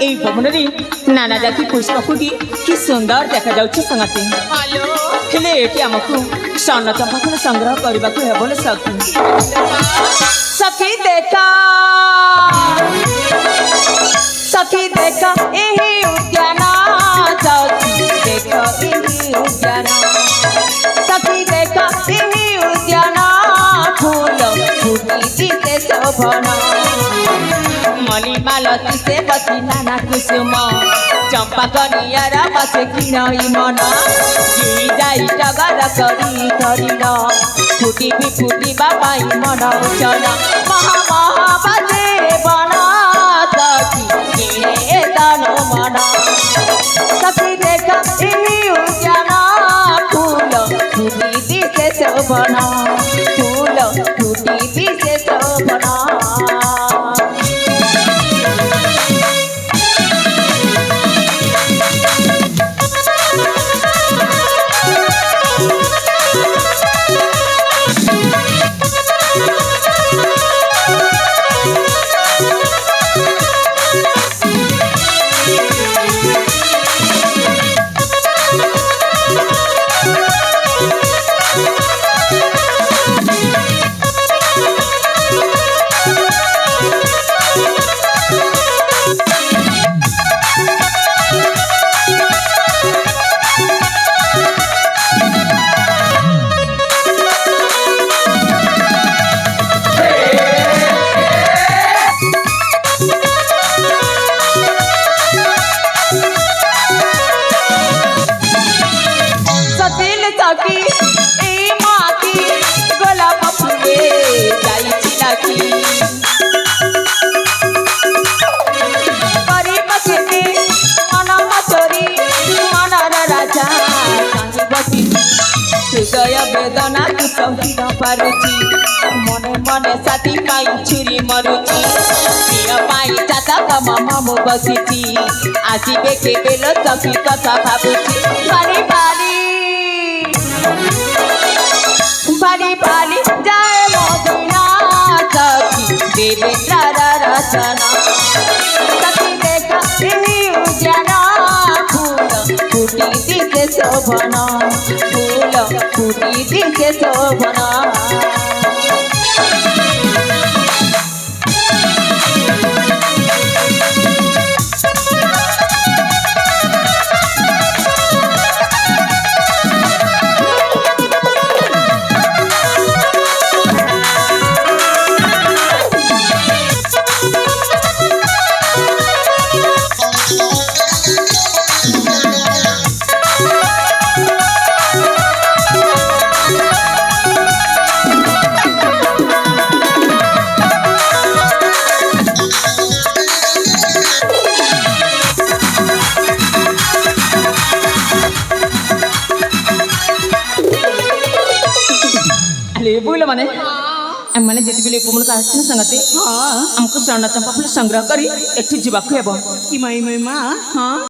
এই ভবনরে নানা জাতি পুষ্পফুটি কি সুন্দর দেখা যাচ্ছে সংগতি ହେଲେ ଏଠି ଆମକୁ ସ୍ୱର୍ଣ୍ଣ ଚମ୍ପାଫୁଲ ସଂଗ୍ରହ କରିବାକୁ ହେବ ନା ସଖୀ ସଖୀ ଦେଖା ସଖୀ ଦେଖ ଏହି ଉଦ୍ୟାନ ସଖୀ ଦେଖ ଏହି ଉଦ୍ୟାନ ସଖୀ ଦେଖ ଏହି ଉଦ୍ୟାନ ଫୁଲ ଫୁଟିଛି ଶୋଭନ मलिमालती से बती नाना कुसुम चंपा कनियारा बसे कि नई मन जी जाई टगर करी करिल फुटी भी फुटी बाबाई मन उचन महा महा बाजे बन सखी किणे तन मन सखी देख एही उद्यान फूल फुटी दिसे शोभन फूल फुटी दिसे शोभन हृदय वेदना तू सही न पारुची मने मने साथी पाई छुरी मरुची प्रिय पाई चातक मम बसिची आसिबे केबेल सखी कथा भाबुची बारी बारी बारी बारी जाए मदीना सखी देवेंद्र रचना सखी देखा एही उद्यान फूल फुटी दिसे शोभन फूल फुटी दिसे शोभन बुझल माने मैंने जिते बेले उपमूल का आसन संगते हमको स्वर्ण चंपा फूल संग्रह करी एठी जीवाक हेबो कि माई माई माँ हाँ।